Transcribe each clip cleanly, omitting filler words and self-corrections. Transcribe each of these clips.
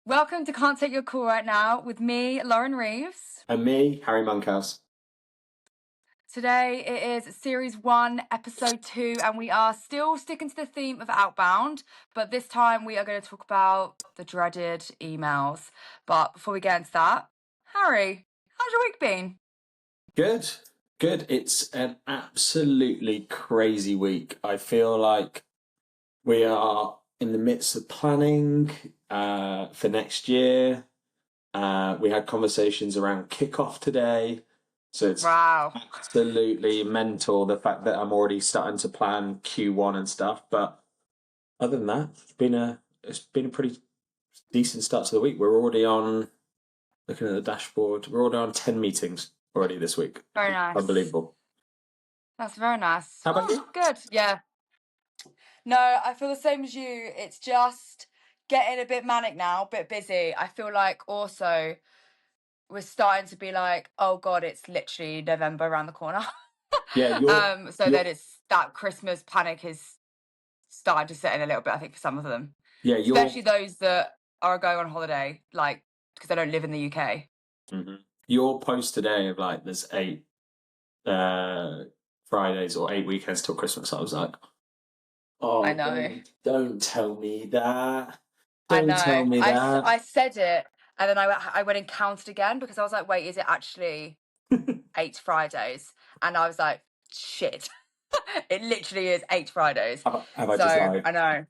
Welcome to Can't Take Your Call Right Now with me, Lauren Reeves. And me, Harry Monkhouse. Today it is Series 1, Episode 2, and we are still sticking to the theme of Outbound, but this time we are going to talk about the dreaded emails. But before we get into that, Harry, how's your week been? Good. It's an absolutely crazy week. I feel like we are in the midst of planning for next year. We had conversations around kickoff today. So it's Wow. absolutely mental, the fact that I'm already starting to plan Q1 and stuff. But other than that, it's been a pretty decent start to the week. We're already on, looking at the dashboard, we're already on 10 meetings already this week. Very nice. Unbelievable. That's very nice. How about you? Good, yeah. No, I feel the same as you. It's just getting a bit manic now, a bit busy. I feel like also we're starting to be like, oh God, it's literally November around the corner. Yeah, then it's that Christmas panic is starting to set in a little bit, I think, for some of them. Yeah, especially those that are going on holiday, like, because they don't live in the UK. Mm-hmm. Your post today of like there's 8 Fridays or 8 weekends till Christmas, I was like, oh, I know. Don't tell me that. I know. Tell me that. I said it, and then I went and counted again because I was like, wait, is it actually 8 Fridays? And I was like, shit. It literally is 8 Fridays. Have I just lied? I know.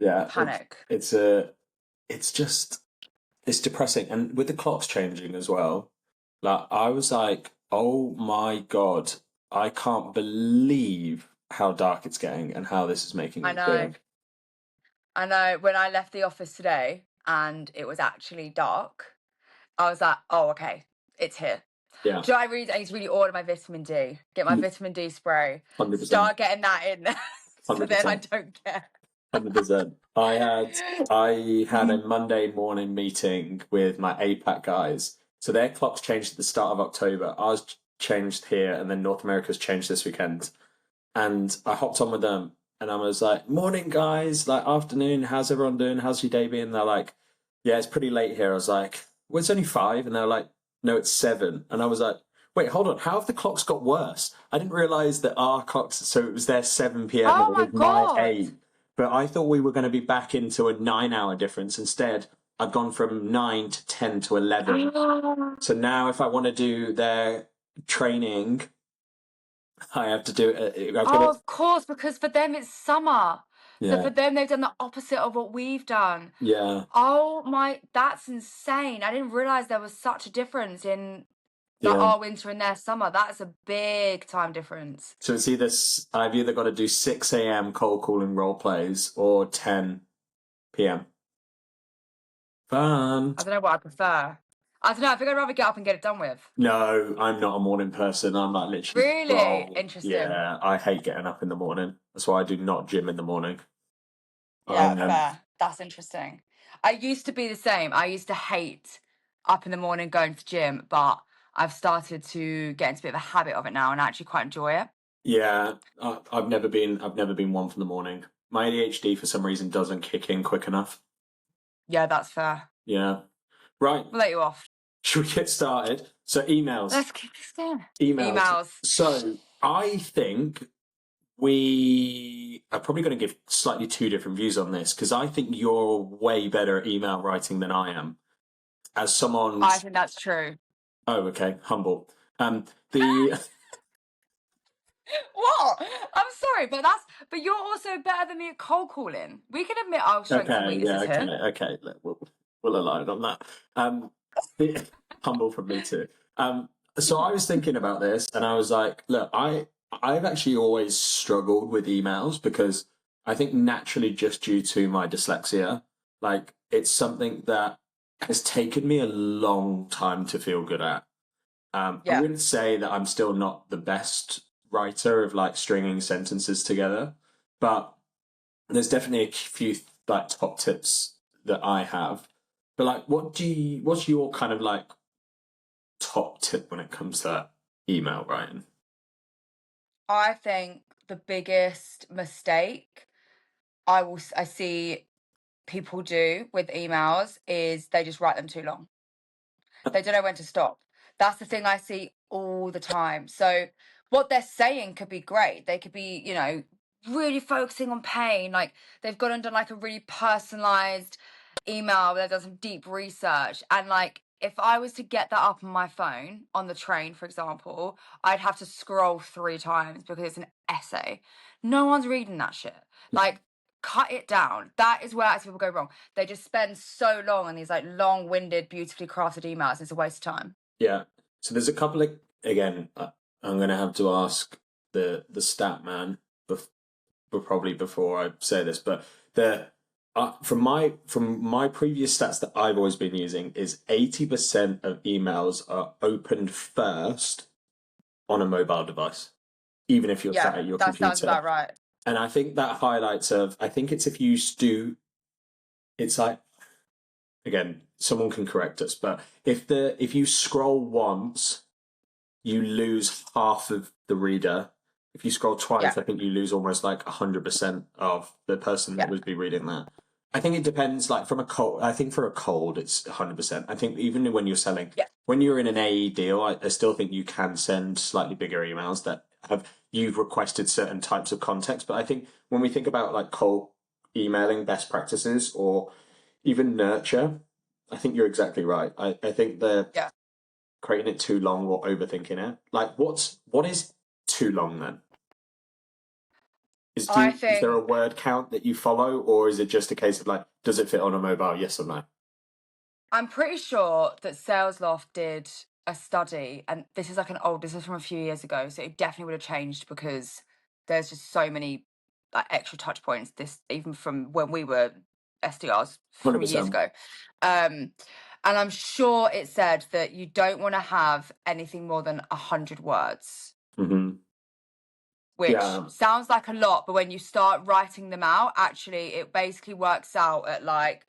Yeah. Panic. It's depressing. And with the clocks changing as well, like I was like, oh my God, I can't believe how dark it's getting and how this is making me feel. I know. When I left the office today and it was actually dark, I was like, oh, okay, it's here. Yeah. So I need to really order my vitamin D, get my vitamin D spray, 100%. Start getting that in so 100%. then I don't care. 100%. I had a Monday morning meeting with my APAC guys. So their clocks changed at the start of October. Ours changed here, and then North America's changed this weekend. And I hopped on with them, and I was like, morning, guys, like, afternoon, how's everyone doing? How's your day been? And they're like, yeah, it's pretty late here. I was like, well, it's only 5. And they're like, no, it's 7. And I was like, wait, hold on. How have the clocks got worse? I didn't realise that our clocks, so it was their 7 p.m. Oh, and it was my 8. But I thought we were going to be back into a 9-hour difference. Instead, I've gone from 9 to 10 to 11. So now if I want to do their training, I have to do it. Of course, because for them it's summer. Yeah. So for them, they've done the opposite of what we've done. Yeah. Oh my, that's insane. I didn't realise there was such a difference in our winter and their summer. That's a big time difference. So it's I've either got to do 6 a.m. cold calling role plays or 10 p.m. Fun. I don't know what I prefer. I don't know. I think I'd rather get up and get it done with. No, I'm not a morning person. I'm like literally. Really? Interesting. Yeah, I hate getting up in the morning. That's why I do not gym in the morning. Yeah, fair. That's interesting. I used to be the same. I used to hate up in the morning going to gym, but I've started to get into a bit of a habit of it now and I actually quite enjoy it. Yeah, I've never been one for the morning. My ADHD for some reason doesn't kick in quick enough. Yeah, that's fair. Yeah. Right. We'll let you off. Should we get started? So emails. Let's keep this going. Emails. So I think we are probably going to give slightly 2 different views on this because I think you're way better at email writing than I am. As someone, I think that's true. Oh, okay. Humble. What? I'm sorry, but you're also better than me at cold calling. We can admit our strengths and weaknesses here. Okay. We'll align on that. Humble from me too. So I was thinking about this, and I was like, look, I've actually always struggled with emails because I think naturally, just due to my dyslexia, like it's something that has taken me a long time to feel good at. I wouldn't say that I'm still not the best writer of like stringing sentences together, but there's definitely a few like top tips that I have. But like, what's your kind of like top tip when it comes to email writing? I think the biggest mistake I see people do with emails is they just write them too long. They don't know when to stop. That's the thing I see all the time. So what they're saying could be great. They could be, you know, really focusing on pain. Like they've gone and done like a really personalized email where they've done some deep research. And like if I was to get that up on my phone on the train, for example, I'd have to scroll 3 times because it's an essay. No one's reading that shit. Like cut it down. That is where people go wrong. They just spend so long on these like long-winded, beautifully crafted emails. It's a waste of time. Yeah. So there's a couple of, again, I'm going to have to ask the stat man, probably before I say this, but the from my previous stats that I've always been using is 80% of emails are opened first on a mobile device, even if you're sat at your that sounds computer. about right. And I think that highlights I think it's if you do, it's like, again, someone can correct us, but if you scroll once, you lose half of the reader. If you scroll twice, I think you lose almost like 100% of the person that would be reading that. I think it depends, like from a cold, I think for a cold, it's 100%. I think even when you're selling, when you're in an AE deal, I still think you can send slightly bigger emails that you've requested certain types of context. But I think when we think about like cold emailing best practices or even nurture, I think you're exactly right. I think creating it too long or overthinking it. Like, what is too long then? Is there a word count that you follow, or is it just a case of like, does it fit on a mobile? Yes or no? I'm pretty sure that SalesLoft did a study, and this is from a few years ago, so it definitely would have changed because there's just so many like extra touch points. This even from when we were SDRs from years 100%. ago. And I'm sure it said that you don't want to have anything more than 100 words. Mm-hmm. Which sounds like a lot, but when you start writing them out, actually, it basically works out at like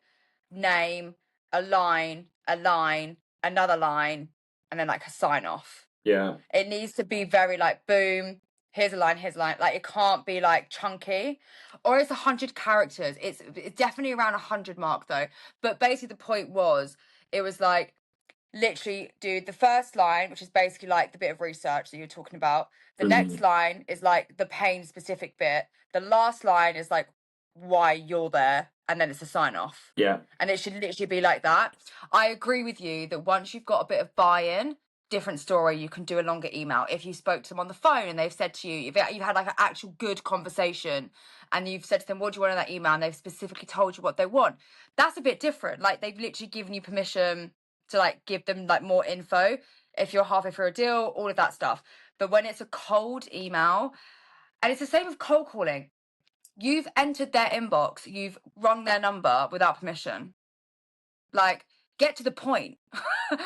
name, a line, another line, and then like a sign off. Yeah. It needs to be very like boom, here's a line, here's a line. Like it can't be like chunky, or it's 100 characters. It's definitely around 100 mark though. But basically, the point was, it was like literally do the first line, which is basically like the bit of research that you're talking about. The next line is like the pain specific bit. The last line is like why you're there, and then it's a sign off. Yeah. And it should literally be like that. I agree with you that once you've got a bit of buy-in, different story, you can do a longer email. If you spoke to them on the phone and they've said to you, if you've had like an actual good conversation and you've said to them, what do you want in that email? And they've specifically told you what they want. That's a bit different. Like they've literally given you permission to like give them like more info if you're halfway through a deal, all of that stuff. But when it's a cold email, and it's the same with cold calling, you've entered their inbox, you've rung their number without permission. Like, get to the point.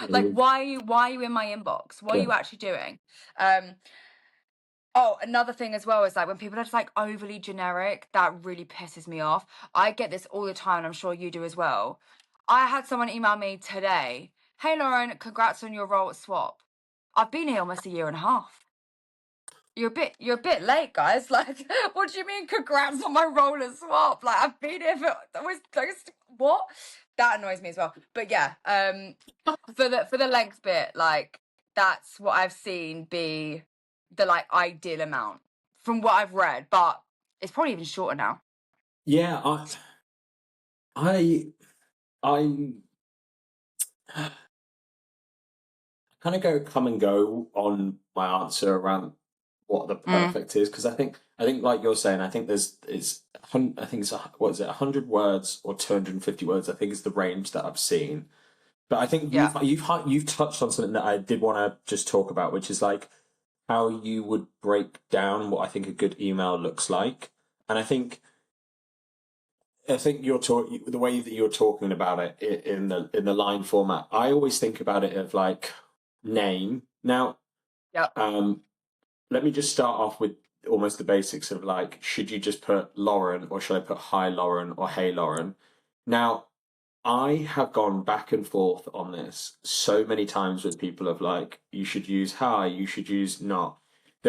Like, why are you in my inbox? What are you actually doing? Oh, another thing as well is like when people are just like overly generic, that really pisses me off. I get this all the time, and I'm sure you do as well. I had someone email me today. Hey Lauren, congrats on your role at Swap. I've been here almost a year and a half. You're a bit late, guys. Like, what do you mean congrats on my role at Swap? Like, I've been here what? That annoys me as well. But yeah, for the length bit, like that's what I've seen be the like ideal amount from what I've read, but it's probably even shorter now. Yeah, I'm kind of come and go on my answer around what the perfect is, because I think like you're saying, I think what is it, 100 words or 250 words? I think is the range that I've seen. But I think you've touched on something that I did want to just talk about, which is like how you would break down what I think a good email looks like. And I think the way that you're talking about it in the line format. I always think about it of like name. Now, let me just start off with almost the basics of like, should you just put Lauren, or should I put hi Lauren or hey Lauren? Now, I have gone back and forth on this so many times with people of like, you should use hi, you should use not.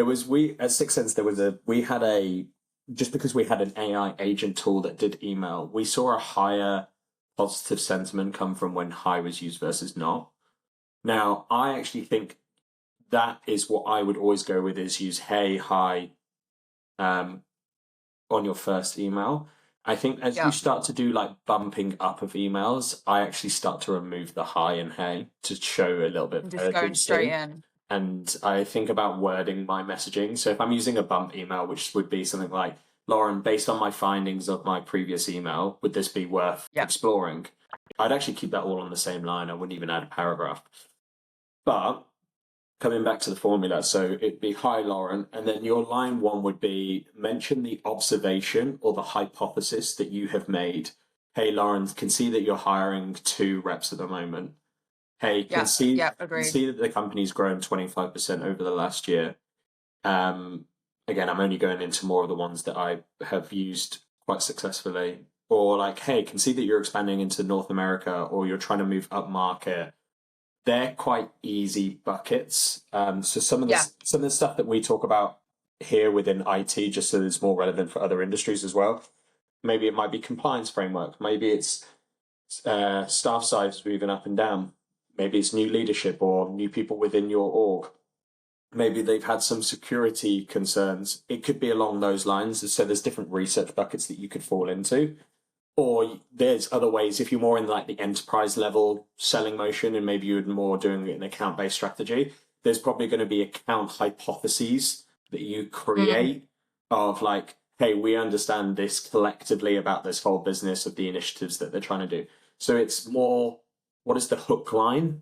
we at Sixth Sense, we had a, just because we had an AI agent tool that did email, we saw a higher positive sentiment come from when hi was used versus not. Now, I actually think that is what I would always go with, is use hey, hi, um, on your first email. I think as you Yeah. start to do like bumping up of emails, I actually start to remove the hi and hey to show a little bit And of just going straight urgency. in. And I think about wording my messaging. So if I'm using a bump email, which would be something like, Lauren, based on my findings of my previous email, would this be worth Yeah. exploring? I'd actually keep that all on the same line. I wouldn't even add a paragraph. But coming back to the formula, so it'd be hi, Lauren, and then your line one would be mention the observation or the hypothesis that you have made. Hey, Lauren, can see that you're hiring 2 reps at the moment. Hey, Yeah. Yeah. can Agreed. see that the company's grown 25% over the last year. Again, I'm only going into more of the ones that I have used quite successfully. Or like, hey, can see that you're expanding into North America, or you're trying to move up market. They're quite easy buckets. So Yeah. some of the stuff that we talk about here within IT, just so that it's more relevant for other industries as well. Maybe it might be compliance framework. Maybe it's staff size moving up and down. Maybe it's new leadership or new people within your org. Maybe they've had some security concerns. It could be along those lines. So there's different research buckets that you could fall into. Or there's other ways, if you're more in like the enterprise level selling motion and maybe you're more doing an account based strategy, there's probably going to be account hypotheses that you Mm. create of like, hey, we understand this collectively about this whole business of the initiatives that they're trying to do. So it's more, what is the hook line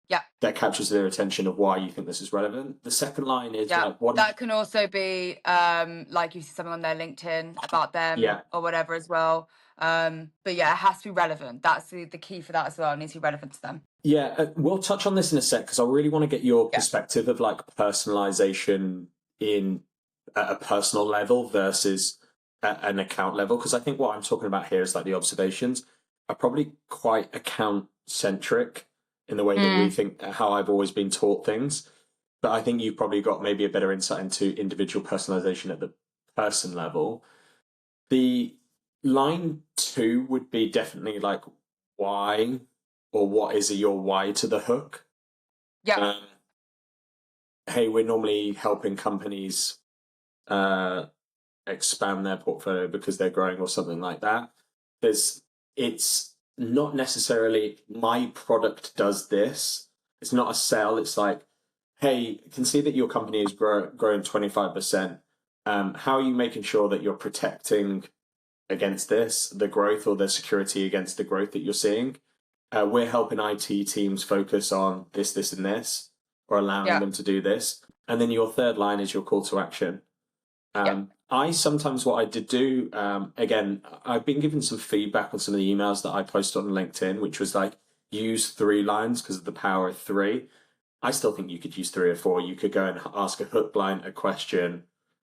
Yeah. that captures their attention of why you think this is relevant? The second line is Yeah. like, what is, That can also be like you see something on their LinkedIn about them yeah, or whatever as well. But yeah, it has to be relevant. That's the key for that as well. It needs to be relevant to them. yeah, we'll touch on this in a sec because I really want to get your Yeah. perspective of like personalization in at a personal level versus at an account level. Because I think what I'm talking about here is like the observations are probably quite account centric in the way that we Mm. think, how I've always been taught things. But I think you've probably got maybe a better insight into individual personalization at the person level. The line 2 would be definitely like why, or what is your why to the hook. Yeah. Um, hey, we're normally helping companies uh, expand their portfolio because they're growing or something like that. There's it's not necessarily my product does this. It's not a sell. It's like, hey, I can see that your company is growing 25%. How are you making sure that you're protecting against this, the growth, or the security against the growth that you're seeing? We're helping IT teams focus on this, this, and this, or allowing Yeah. them to do this. And then your third line is your call to action. Yeah. I sometimes what I did do, again, I've been given some feedback on some of the emails that I posted on LinkedIn, which was like use 3 lines because of the power of 3. I still think you could use 3 or 4. You could go and ask a hook line, a question,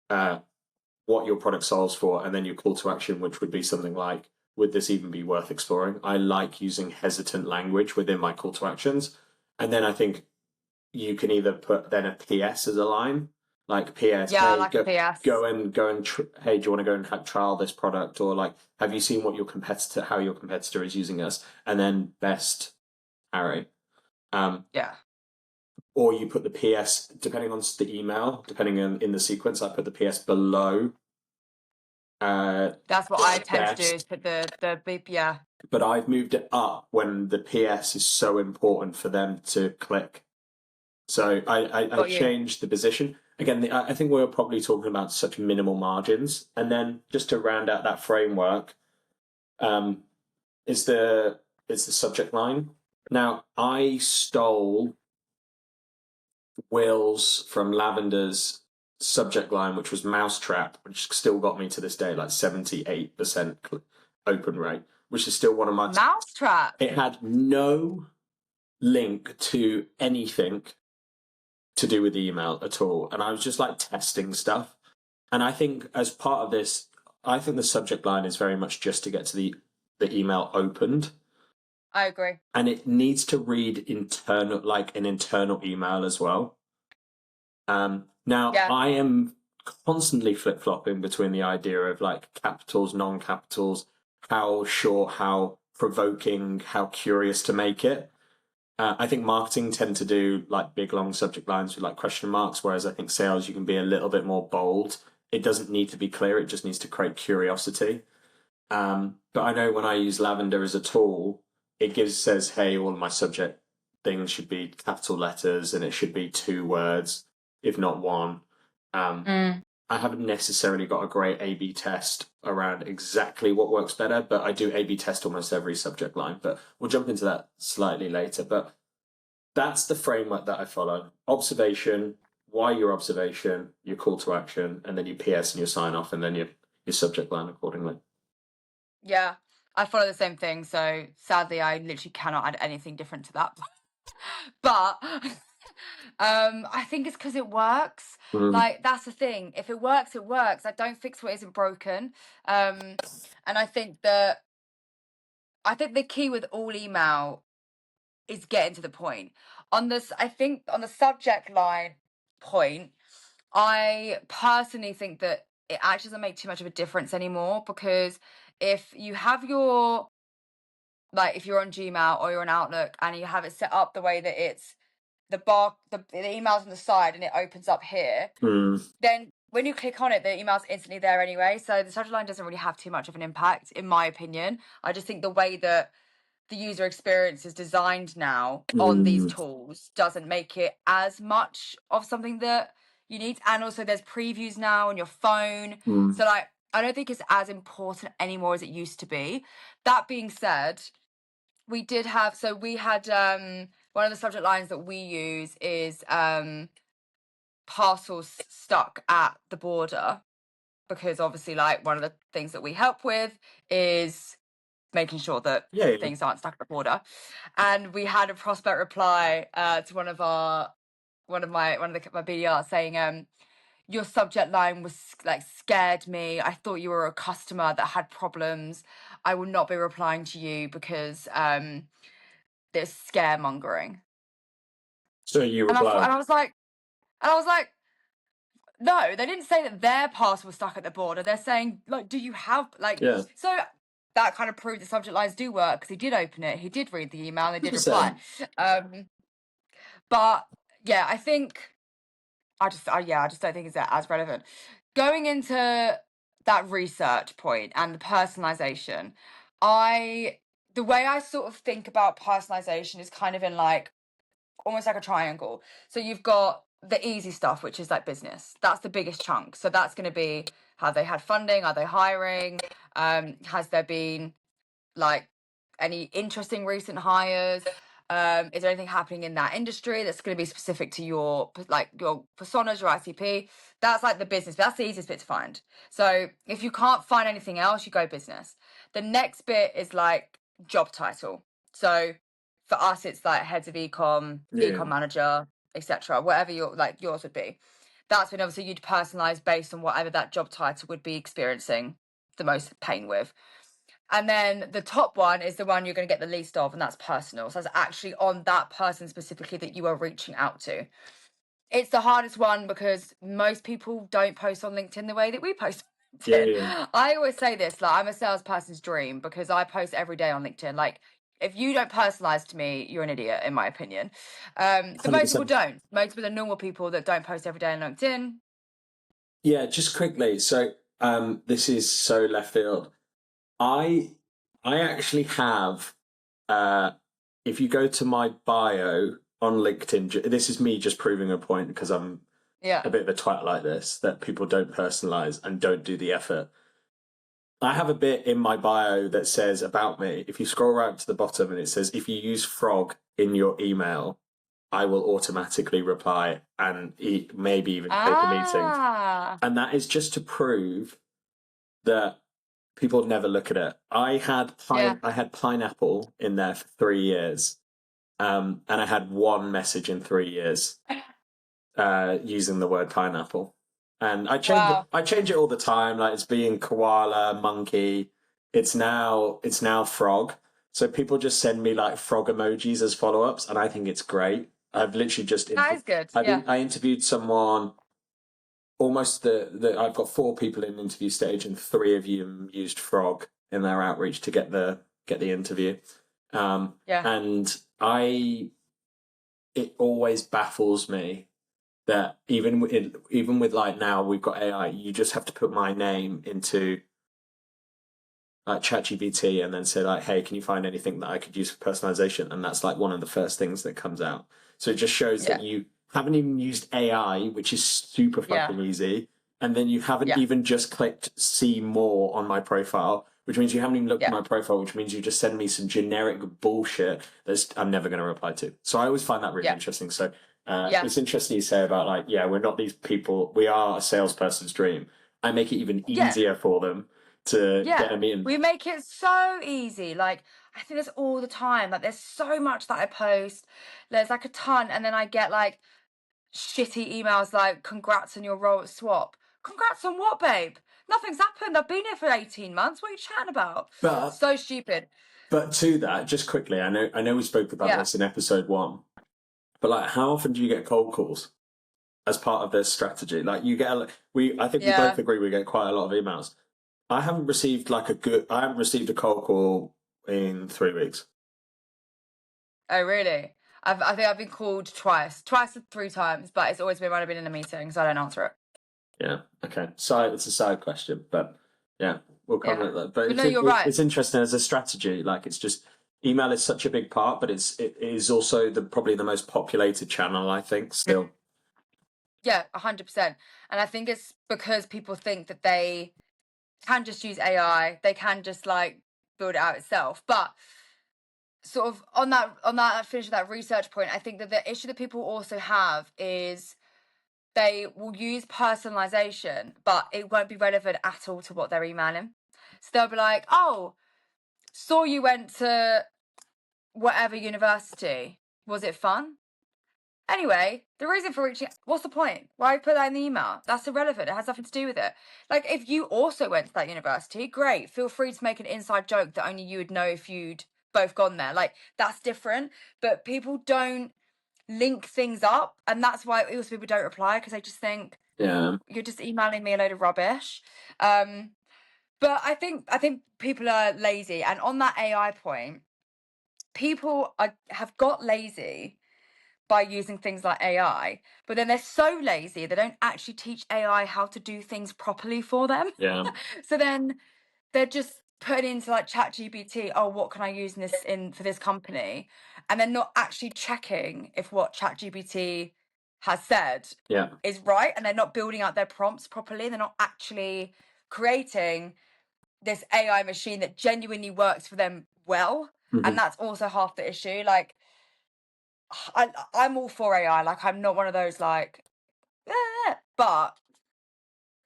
what your product solves for, and then your call to action, which would be something like, would this even be worth exploring? I like using hesitant language within my call to actions. And then I think you can either put then a PS as a line, like PS, Yeah. hey, Like a PS. hey, do you want to go and trial this product? Or like, have you seen what how your competitor is using us? And then best Harry. Yeah. Or you put the PS, depending on the email, depending on in the sequence, I put the PS below That's what I tend to do is best, put the beep. Yeah. but I've moved it up when the PS is so important for them to click. So I Got you. changed the position. Again, I think we are probably talking about such minimal margins. And then just to round out that framework, um, is is the subject line. Now, I stole Will's from Lavender's subject line, which was Mousetrap, which still got me to this day, like 78% open rate, which is still one of my. Mousetrap. It had no link to anything to do with the email at all. And I was just like testing stuff. And I think as part of this, I think the subject line is very much just to get to the email opened. I agree. And it needs to read internal, like an internal email as well. Now, Yeah. I am constantly flip-flopping between the idea of like capitals, non-capitals, how short, how provoking, how curious to make it. I think marketing tend to do like big long subject lines with like question marks, whereas I think sales you can be a little bit more bold. It doesn't need to be clear; it just needs to create curiosity. But I know when I use Lavender as a tool, it says, "Hey, all of my subject things should be capital letters, and it should be 2 words, if not one." Um, Mm. I haven't necessarily got a great A/B test around exactly what works better, but I do A/B test almost every subject line. But we'll jump into that slightly later. But that's the framework that I follow. Observation, why your observation, your call to action, and then your PS and your sign off, and then your subject line accordingly. Yeah. I follow the same thing, so sadly I literally cannot add anything different to that. But I think it's because it works. Mm, Like that's the thing. If it works, it works. I don't fix what isn't broken. And I think the key with all email is getting to the point. On this, I think on the subject line point, I personally think that it actually doesn't make too much of a difference anymore, because if you have your, like if you're on Gmail or you're on Outlook and you have it set up the way that it's the emails on the side and it opens up here, mm, then when you click on it, the email's instantly there anyway. So the subject line doesn't really have too much of an impact, in my opinion. I just think the way that the user experience is designed now on these mm, tools doesn't make it as much of something that you need. And also there's previews now on your phone. mm. So like I don't think it's as important anymore as it used to be. That being said, we had one of the subject lines that we use is parcels stuck at the border, because obviously like one of the things that we help with is making sure that Yeah, yeah. things aren't stuck at the border. And we had a prospect reply to my BDR saying, your subject line was like scared me. I thought you were a customer that had problems. I will not be replying to you because there's scaremongering. So you And reply, I was like, no, they didn't say that their parcel was stuck at the border. They're saying, like, do you have like yeah, so that kind of proved that subject lines do work, because he did open it, he did read the email, and they did reply. 100%. Um, but yeah, I think I just don't think it's as relevant. Going into that research point and the personalization, I the way I sort of think about personalization is kind of in like almost like a triangle. So you've got the easy stuff, which is like business. That's the biggest chunk. So that's going to be, have they had funding? Are they hiring? Has there been like any interesting recent hires? Is there anything happening in that industry that's going to be specific to your your personas, your ICP? That's like the business. That's the easiest bit to find. So if you can't find anything else, you go business. The next bit is like job title. So for us, it's like heads of ecom, Yeah. ecom manager, etc. Whatever yours would be. That's when obviously you'd personalize based on whatever that job title would be experiencing the most pain with. And then the top one is the one you're going to get the least of, and that's personal. So that's actually on that person specifically that you are reaching out to. It's the hardest one because most people don't post on LinkedIn the way that we post on Yeah, LinkedIn. yeah. I always say this, like I'm a salesperson's dream because I post every day on LinkedIn. Like if you don't personalize to me, you're an idiot, in my opinion. But most people 100%. don't. Most people are normal people that don't post every day on LinkedIn. Yeah, just quickly. So, this is so left field. I I actually have if you go to my bio on LinkedIn, this is me just proving a point because I'm Yeah. a bit of a twat like this, that people don't personalize and don't do the effort. I have a bit in my bio that says about me. If you scroll right to the bottom and it says, if you use frog in your email, I will automatically reply and maybe even take a meeting. Ah. And that is just to prove that people never look at it. Yeah. I had pineapple in there for 3 years, and I had one message in 3 years using the word pineapple. And Wow. I change it all the time. Like it's being koala, monkey. It's now frog. So people just send me like frog emojis as follow ups, and I think it's great. I've literally just That is good. I've Yeah. I interviewed someone almost the I've got 4 people in interview stage, and 3 of them used Frog in their outreach to get the interview. Yeah. And it always baffles me that even with like now we've got AI, you just have to put my name into like ChatGPT and then say like, hey, can you find anything that I could use for personalization? And that's like one of the first things that comes out. So it just shows that Yeah. you haven't even used AI, which is super Yeah. fucking easy. And then you haven't Yeah. even just clicked see more on my profile, which means you haven't even looked at Yeah. my profile, which means you just send me some generic bullshit that I'm never going to reply to. So I always find that really Yeah. interesting. So Yeah. it's interesting you say about like, yeah, we're not these people. We are a salesperson's dream. I make it even Yeah. easier for them to get Yeah. a meeting. We make it so easy. Like, I think this all the time. Like, there's so much that I post. There's like a ton, and then I get like shitty emails like, congrats on your role at Swap. Congrats on what, babe? Nothing's happened. I've been here for 18 months. What are you chatting about? But So stupid. to that, just quickly, I know we spoke about Yeah. this in episode 1, but like, how often do you get cold calls as part of this strategy? Like, you get I think we both Yeah. agree we get quite a lot of emails. I haven't received a cold call in 3 weeks. Oh, really? I think I've been called twice or 3 times, but it's always been when I've been in a meeting, so I don't answer it. Yeah. Okay. So it's a side question, but yeah, we'll come Yeah. at that. But But no, you're right. it's interesting as a strategy. Like, it's just email is such a big part, but it is also probably the most populated channel, I think, still. Yeah, 100%. And I think it's because people think that they can just use AI, they can just like build it out itself. But sort of on that finish of that research point, I think that the issue that people also have is they will use personalization, but it won't be relevant at all to what they're emailing. So they'll be like, oh, saw you went to whatever university. Was it fun? Anyway, the reason for reaching, what's the point? Why put that in the email? That's irrelevant. It has nothing to do with it. Like, if you also went to that university, great. Feel free to make an inside joke that only you would know if you'd both gone there. Like, that's different. But people don't link things up. And that's why also people don't reply, because they just think, Yeah. you're just emailing me a load of rubbish. But I think people are lazy. And on that AI point, people have got lazy by using things like AI, but then they're so lazy they don't actually teach AI how to do things properly for them. Yeah. So then they're just putting into like ChatGPT, oh, what can I use in for this company? And they're not actually checking if what ChatGPT has said Yeah. is right, and they're not building out their prompts properly. They're not actually creating this AI machine that genuinely works for them well. Mhm. And that's also half the issue. Like, I'm all for AI. Like, I'm not one of those like, but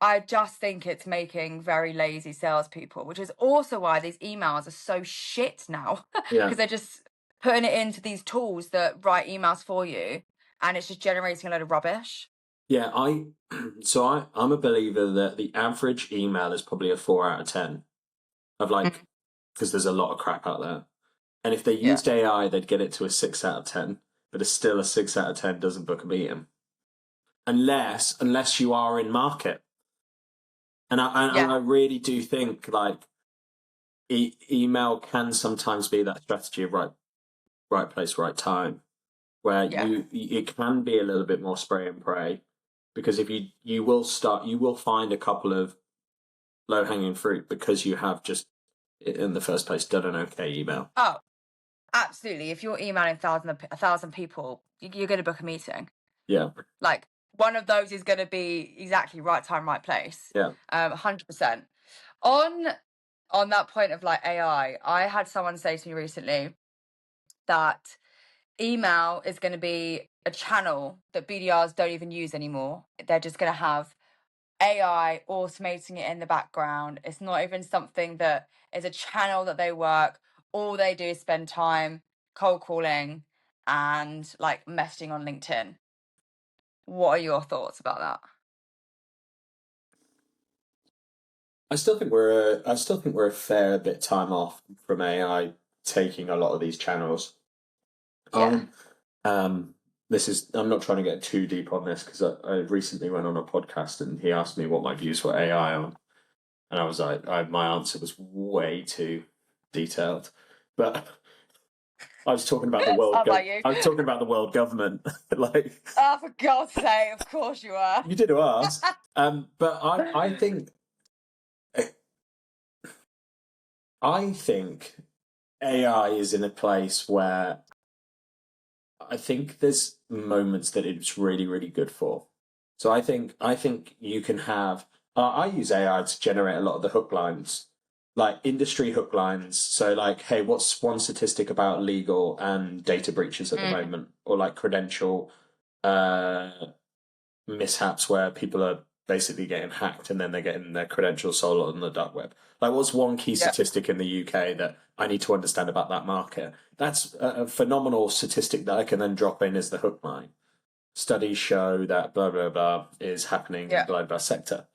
I just think it's making very lazy salespeople, which is also why these emails are so shit now, Yeah. because they're just putting it into these tools that write emails for you, and it's just generating a load of rubbish. Yeah. I'm a believer that the average email is probably a 4 out of 10 of like, Mm. because there's a lot of crap out there. And if they Yeah. used AI, they'd get it to a 6 out of 10, but it's still a 6 out of 10 doesn't book a meeting. Unless you are in market. And Yeah. I really do think like email can sometimes be that strategy of right place, right time, where Yeah. it can be a little bit more spray and pray, because if you will find a couple of low hanging fruit because you have just in the first place done an okay email. Oh, absolutely. If you're emailing a thousand people, you're going to book a meeting. Yeah. Like, one of those is going to be exactly right time, right place. Yeah. 100%. On that point of like AI, I had someone say to me recently that email is going to be a channel that BDRs don't even use anymore. They're just going to have AI automating it in the background. It's not even something that is a channel that they work. All they do is spend time cold calling and like messaging on LinkedIn. What are your thoughts about that? I still think we're a fair bit time off from AI taking a lot of these channels. Yeah. Um, I'm not trying to get too deep on this because I recently went on a podcast and he asked me what my views were AI on, and I was like, my answer was way too detailed, but I was talking about the world. Like you. I was talking about the world government. Like, Oh, for God's sake! Of course you are. you did ask. But I think AI is in a place where I think there's moments that it's really, really good for. So I think you can have. I use AI to generate a lot of the hook lines, like industry hook lines. So like, hey, what's one statistic about legal and data breaches at the moment, or like credential uh, mishaps where people are basically getting hacked and then they're getting their credentials sold on the dark web. Like, what's one key statistic in the UK that I need to understand about that market? That's a phenomenal statistic that I can then drop in as the hook line. Studies show that blah blah blah is happening in blah blah sector.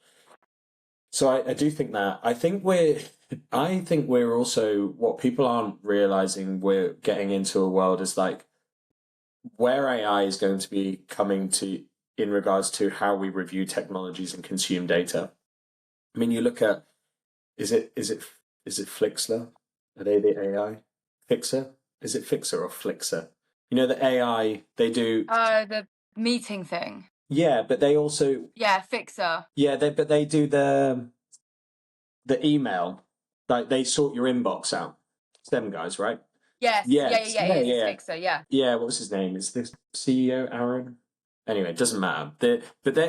So I do think that I think we're also, what people aren't realizing, we're getting into a world is like where AI is going to be coming to in regards to how we review technologies and consume data. I mean, you look at, is it Flixler? Are they the AI? Fixer? Is it Fixer or Flixer? You know, the AI, they do. The meeting thing. Yeah, but they also. Yeah, Fixer. Yeah, but they do the email. Like, they sort your inbox out. It's them guys, right? Yes. Yeah. Yes. It is. It's Yeah. Fixer. Yeah. Yeah, what was his name? Is this CEO Aaron? Anyway, it doesn't matter.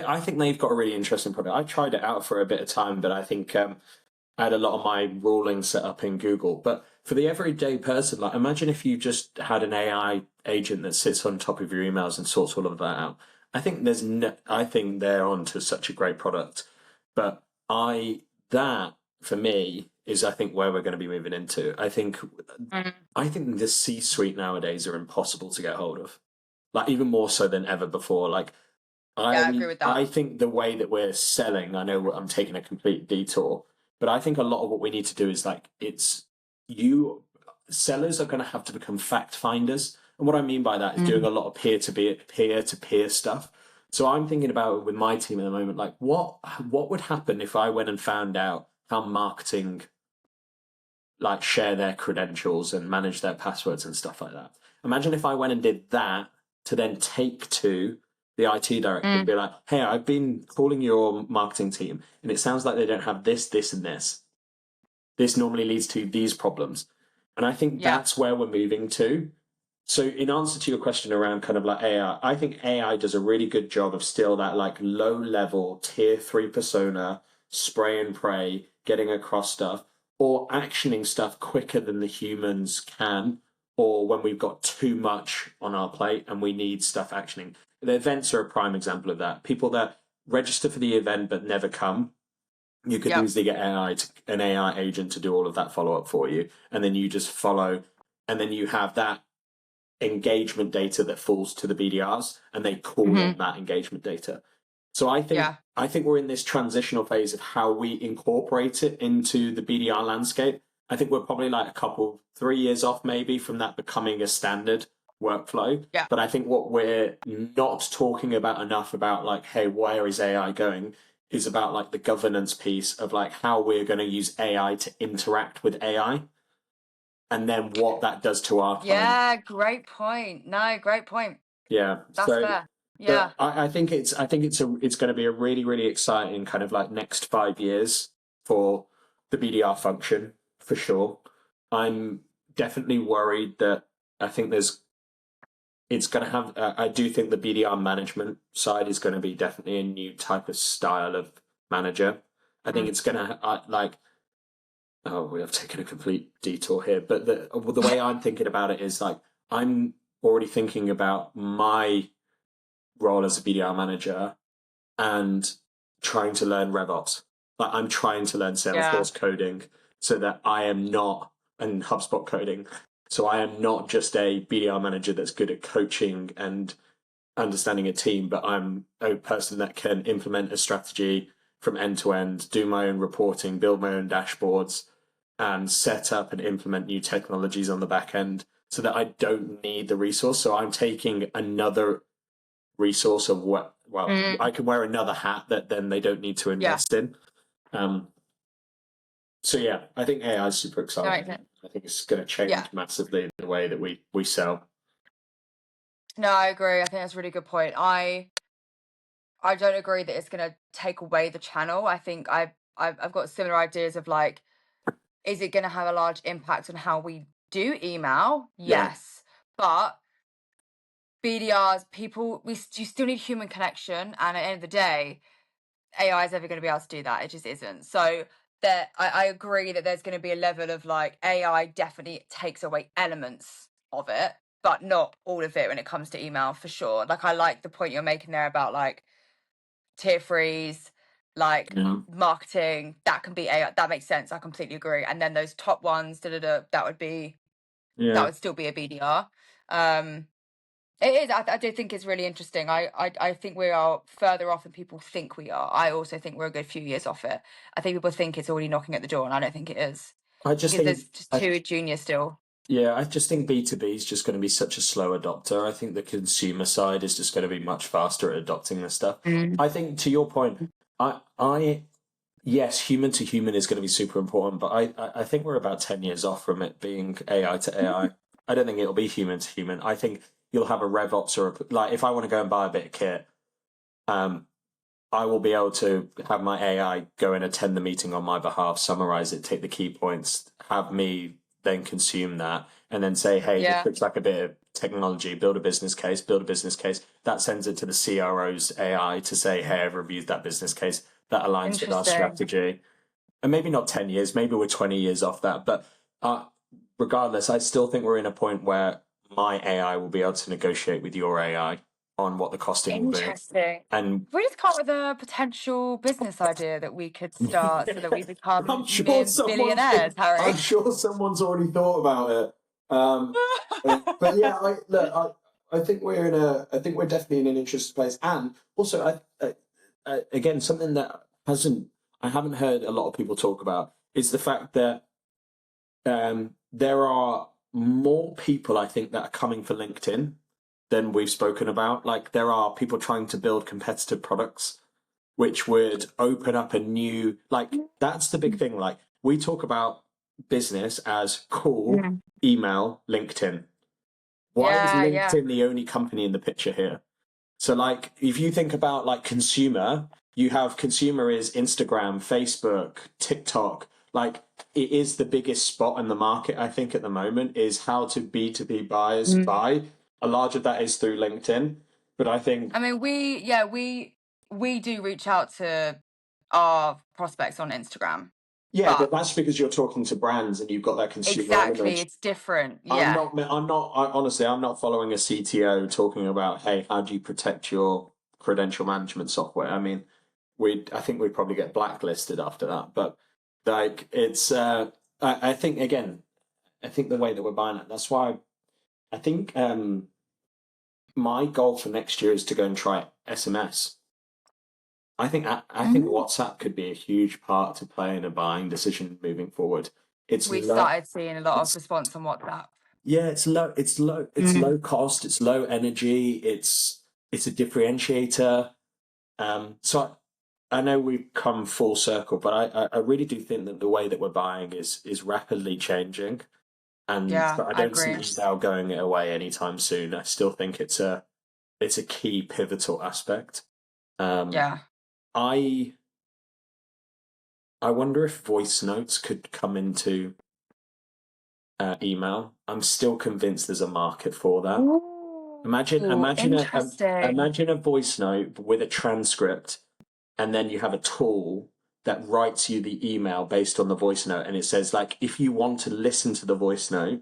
I think they've got a really interesting product. I tried it out for a bit of time, but I think I had a lot of my ruling set up in Google. But for the everyday person, like, imagine if you just had an AI agent that sits on top of your emails and sorts all of that out. I think they're on to such a great product. But that for me is, I think, where we're going to be moving into. I think the C-suite nowadays are impossible to get hold of. Like, even more so than ever before. Like, I agree with that. I think the way that we're selling, I know I'm taking a complete detour, but I think a lot of what we need to do is like, sellers are going to have to become fact finders. And what I mean by that is doing a lot of peer to peer stuff. So I'm thinking about it with my team at the moment, like what would happen if I went and found out how marketing like share their credentials and manage their passwords and stuff like that. Imagine if I went and did that to then take to the IT director and be like, hey, I've been calling your marketing team and it sounds like they don't have this, this, and this. This normally leads to these problems. And I think that's where we're moving to. So in answer to your question around kind of like AI, I think AI does a really good job of still that like low level tier 3 persona, spray and pray, getting across stuff or actioning stuff quicker than the humans can, or when we've got too much on our plate and we need stuff actioning. The events are a prime example of that. People that register for the event but never come, you could easily get an AI agent to do all of that follow up for you, and then you just follow, and then you have that engagement data that falls to the BDRs, and they call on that engagement data. So I think we're in this transitional phase of how we incorporate it into the BDR landscape. I think we're probably like 3 years off maybe from that becoming a standard workflow. Yeah. But I think what we're not talking about enough about like, hey, where is AI going, is about like the governance piece of like how we're going to use AI to interact with AI. And then what that does to our client. Yeah, great point. No, great point. Yeah, that's fair. Yeah, I think it's going to be a really, really exciting kind of like next 5 years for the BDR function for sure. I'm definitely worried that I think it's going to have. I do think the BDR management side is going to be definitely a new type of style of manager. I think it's going to like. Oh, we have taken a complete detour here, but the way I'm thinking about it is like I'm already thinking about my role as a BDR manager and trying to learn RevOps. Like, I'm trying to learn Salesforce coding so that I am not, and HubSpot coding, so I am not just a BDR manager that's good at coaching and understanding a team, but I'm a person that can implement a strategy from end to end, do my own reporting, build my own dashboards, and set up and implement new technologies on the back end so that I don't need the resource. So I'm taking another resource of what. Well, I can wear another hat that then they don't need to invest in. So yeah, I think AI is super exciting. No, I think it's going to change massively the way that we sell. No, I agree. I think that's a really good point. I don't agree that it's going to take away the channel. I think I've got similar ideas of like, is it going to have a large impact on how we do email? Yes, but BDRs, people, you still need human connection, and at the end of the day, AI is ever going to be able to do that. It just isn't. So I agree that there's going to be a level of like AI definitely takes away elements of it, but not all of it when it comes to email, for sure. Like, I like the point you're making there about like tier threes, like marketing, that can be AI. That makes sense. I completely agree. And then those top ones, that would still be a BDR. It is. I do think it's really interesting. I think we are further off than people think we are. I also think we're a good few years off it. I think people think it's already knocking at the door, and I don't think it is. I just Because think there's just too junior still. Yeah, I just think B2B is just going to be such a slow adopter. I think the consumer side is just going to be much faster at adopting this stuff. I think, to your point, yes, human to human is going to be super important, but I think we're about 10 years off from it being AI to AI. I don't think it'll be human to human. I think you'll have a RevOps or like, if I want to go and buy a bit of kit, I will be able to have my AI go and attend the meeting on my behalf, summarize it, take the key points, have me then consume that, and then say, hey, this looks like a bit of technology, build a business case. That sends it to the CRO's AI to say, hey, I've reviewed that business case. That aligns with our strategy. And maybe not 10 years, maybe we're 20 years off that. But regardless, I still think we're in a point where my AI will be able to negotiate with your AI on what the costing will be. Interesting. And we just come up with a potential business idea that we could start so that we become billionaires, Harry. I'm sure someone's already thought about it. But yeah, I think I think we're definitely in an interesting place. And also, again, something that I haven't heard a lot of people talk about is the fact that there are more people, I think, that are coming for LinkedIn than we've spoken about. Like, there are people trying to build competitive products, which would open up a new, like, that's the big thing. Like, we talk about business as call, email, LinkedIn. Why is LinkedIn the only company in the picture here? So, like, if you think about like consumer, you have consumer is Instagram, Facebook, TikTok. Like, it is the biggest spot in the market, I think, at the moment, is how to B2B buyers buy. A large of that is through LinkedIn. But I think, I mean, we do reach out to our prospects on Instagram. yeah, but that's because you're talking to brands and you've got that consumer element. It's different. Yeah. Honestly, I'm not following a CTO talking about, hey, how do you protect your credential management software? I mean, I think we'd probably get blacklisted after that. But like, it's, I think, again, I think the way that we're buying it, that's why I think my goal for next year is to go and try SMS. I think WhatsApp could be a huge part to play in a buying decision moving forward. We started seeing a lot of response on WhatsApp. Yeah, it's low cost, it's low energy, it's a differentiator. So I know we've come full circle, but I really do think that the way that we're buying is rapidly changing. And I don't see email going away anytime soon. I still think it's a key pivotal aspect. I wonder if voice notes could come into email. I'm still convinced there's a market for that. Ooh, imagine a voice note with a transcript, and then you have a tool that writes you the email based on the voice note, and it says, like, if you want to listen to the voice note,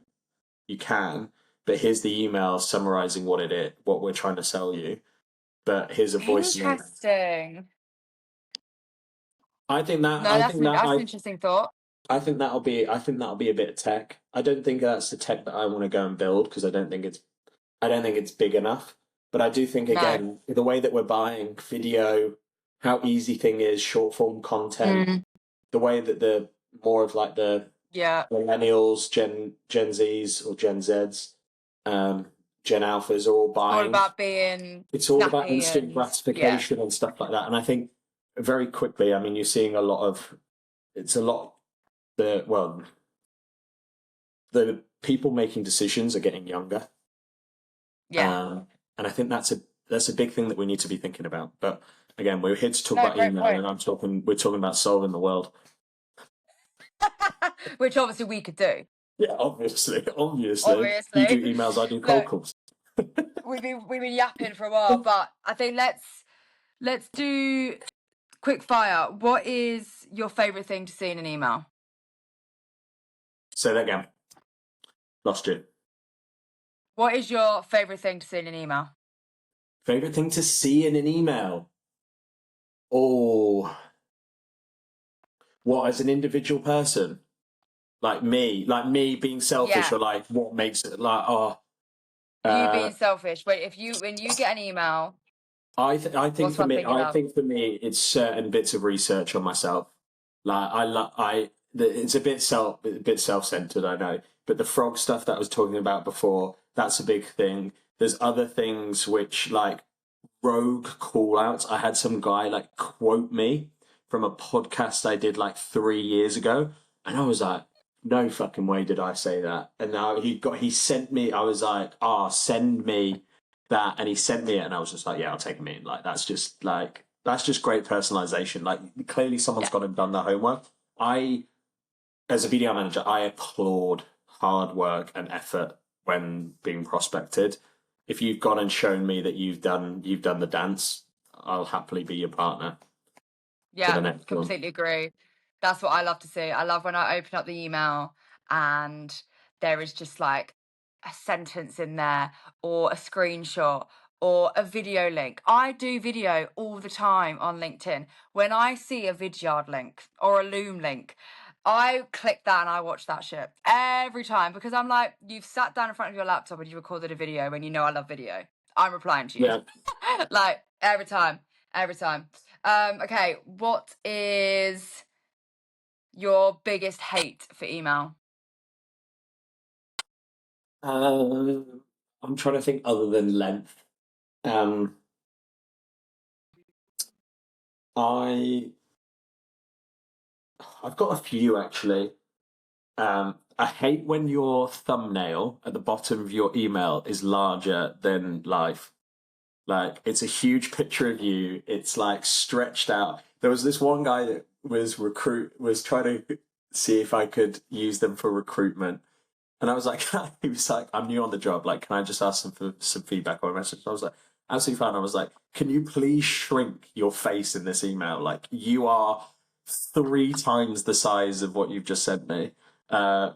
you can, but here's the email summarizing what we're trying to sell you. But here's a voice note. Interesting. I think that's an interesting thought. I think that'll be a bit of tech. I don't think that's the tech that I want to go and build, because I don't think it's big enough. But I do think, again, the way that we're buying video, how easy thing is, short form content, the way that the more of like the millennials, Gen Zs or Gen Zs, Gen Alphas are all All buying. about being It's all about snappy instant and yeah. gratification and stuff like that. And I think very quickly, I mean, you're seeing a lot of it's a lot the well, the people making decisions are getting younger. Yeah. Um, and I think that's a big thing that we need to be thinking about. But again, we're here to talk No, about great email, point. and we're talking about solving the world. Which obviously we could do. Yeah, obviously. You do Obviously. emails, I do cold Look, calls. we've been yapping for a while, but I think let's do quick fire. What is your favourite thing to see in an email? Say that again. Lost you. What is your favourite thing to see in an email? Favorite thing to see in an email? Oh, what as an individual person? Like me being selfish, Yeah. or like what makes it like You uh being selfish. Wait, when you get an email, I think what's for one me thing you love? it's certain bits of research on myself. Like it's a bit self-centered, I know, but the frog stuff that I was talking about before, that's a big thing. There's other things which like rogue call outs. I had some guy like quote me from a podcast I did like 3 years ago, and I was like, no fucking way did I say that. And now he sent me. I was like, send me that, and he sent me it, and I was just like, yeah, I'll take him in. Like that's just great personalization. Like clearly someone's Yeah. gone and done the homework. I as a BDR manager, I applaud hard work and effort when being prospected. If you've gone and shown me that you've done the dance, I'll happily be your partner for the Yeah, next one. completely agree. That's what I love to see. I love when I open up the email and there is just like a sentence in there or a screenshot or a video link. I do video all the time on LinkedIn. When I see a Vidyard link or a Loom link, I click that and I watch that shit every time because I'm like, you've sat down in front of your laptop and you recorded a video when you know I love video. I'm replying to you. Yeah. Like every time. Every time. Okay, what is your biggest hate for email? I'm trying to think other than length. Um, I I've got a few actually. I hate when your thumbnail at the bottom of your email is larger than life. Like it's a huge picture of you. It's like stretched out. There was this one guy that was trying to see if I could use them for recruitment. And I was like, he was like, I'm new on the job. Like, can I just ask them for some feedback or a message? I was like, absolutely fine. I was like, can you please shrink your face in this email? Like, you are 3 times the size of what you've just sent me.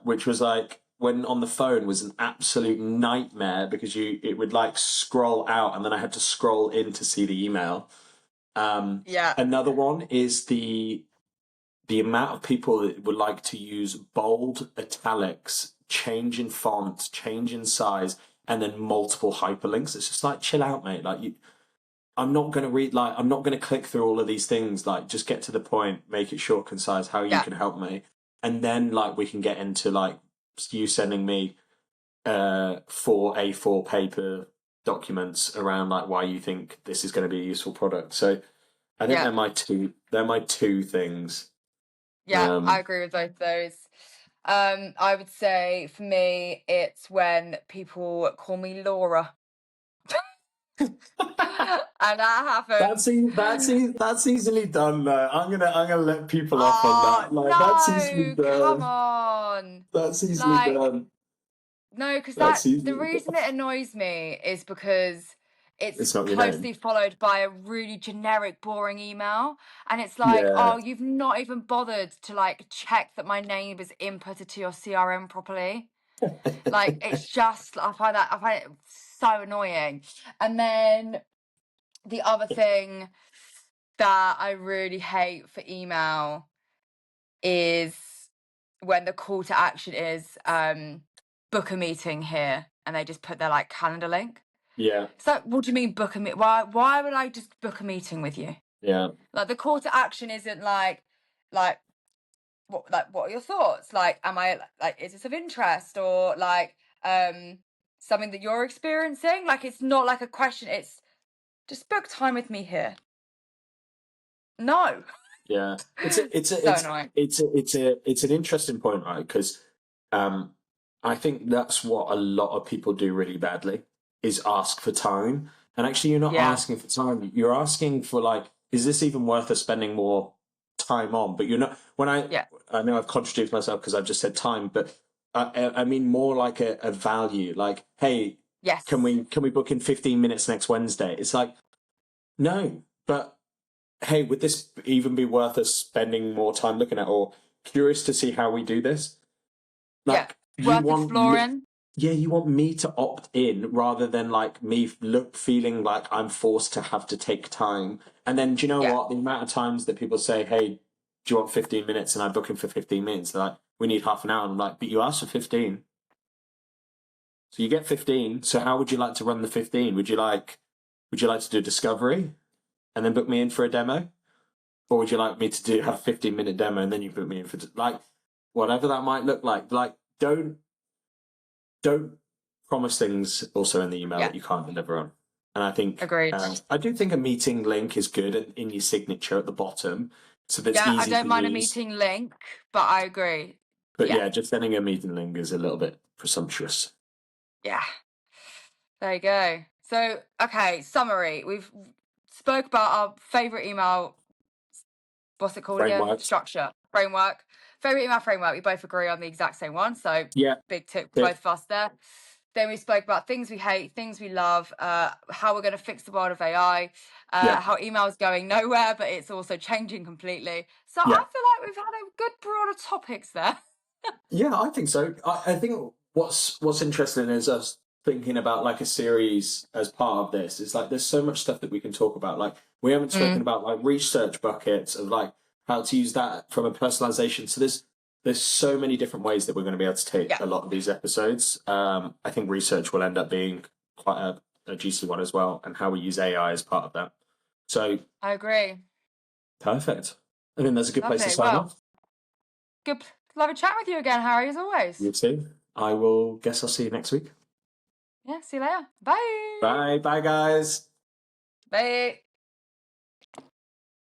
Which was like, when on the phone was an absolute nightmare because it would like scroll out and then I had to scroll in to see the email. Yeah, Another one is the amount of people that would like to use bold italics, change in font, change in size, and then multiple hyperlinks. It's just like, chill out, mate. I'm not going to read, I'm not going to click through all of these things. Like, just get to the point, make it short, concise, how you yeah, can help me. And then, like, we can get into, like, you sending me 4 A4 paper documents around, like, why you think this is going to be a useful product. So I think yeah, they're my two things. yeah. I agree with both of those. I would say for me, it's when people call me Laura. And that happens. That's easily done. I'm gonna let people off on Oh that. Like that's easily no, come done. on. That's easily Like, done. no, because That's the easily reason done. it annoys me is because it's It's not your name. closely followed by a really generic, boring email. And it's like, Yeah. oh, you've not even bothered to like check that my name is inputted to your CRM properly. Like, it's just, I find it so annoying. And then the other thing that I really hate for email is when the call to action is book a meeting here and they just put their like calendar link. Yeah. So what do you mean book a meet? Why would I just book a meeting with you? Yeah. Like the call to action isn't like what are your thoughts? Like am I like is this of interest or like something that you're experiencing. Like, it's not like a question. It's just book time with me here. No. Yeah, it's So annoying. it's an interesting point, right? Because I think that's what a lot of people do really badly is ask for time. And actually, you're not Yeah. asking for time. You're asking for like, is this even worth us spending more time on? But you're not. When Yeah. I know I've contradicted myself because I've just said time, but I mean more like a value. Like, hey, Yes. can we book in 15 minutes next Wednesday? It's like, no, but hey, would this even be worth us spending more time looking at, or curious to see how we do this? Yeah. Like, you Worth want me, exploring. yeah, you want me to opt in rather than like me feeling like I'm forced to have to take time. And then, do you know Yeah. what? The amount of times that people say, hey, do you want 15 minutes? And I book in for 15 minutes. They're like, we need half an hour. And I'm like, but you asked for 15. So you get 15. So how would you like to run the 15? Would you like to do a discovery and then book me in for a demo? Or would you like me to have a 15-minute demo and then you put me in for like whatever that might look like? Like, don't promise things also in the email Yeah. that you can't deliver on. And I think Agreed. I do think a meeting link is good in your signature at the bottom, so that's Yeah, I easy don't to mind a use. meeting link, but I agree. But Yeah. yeah, just sending a meeting link is a little bit presumptuous. Yeah. There you go. So, okay, summary. We've spoke about our favorite email. What's it called again? Frameworks. Structure. Framework. Favorite email framework. We both agree on the exact same one. So, Yeah. big tip for both of us there. Then we spoke about things we hate, things we love, how we're going to fix the world of AI, Yeah. how email is going nowhere, but it's also changing completely. So Yeah. I feel like we've had a good broader topics there. Yeah, I think so. I think what's interesting is us thinking about like a series as part of this. It's like there's so much stuff that we can talk about. Like we haven't spoken about like research buckets of like how to use that from a personalization. So there's so many different ways that we're going to be able to take Yeah. a lot of these episodes. I think research will end up being quite a juicy one as well, and how we use AI as part of that. So I agree. perfect. I think that's a good place to Lovely. sign Well, off. good. Lovely chat with you again, Harry, as always. You too. I will guess I'll see you next week. Yeah, see you later. Bye. Bye. Bye, guys. Bye.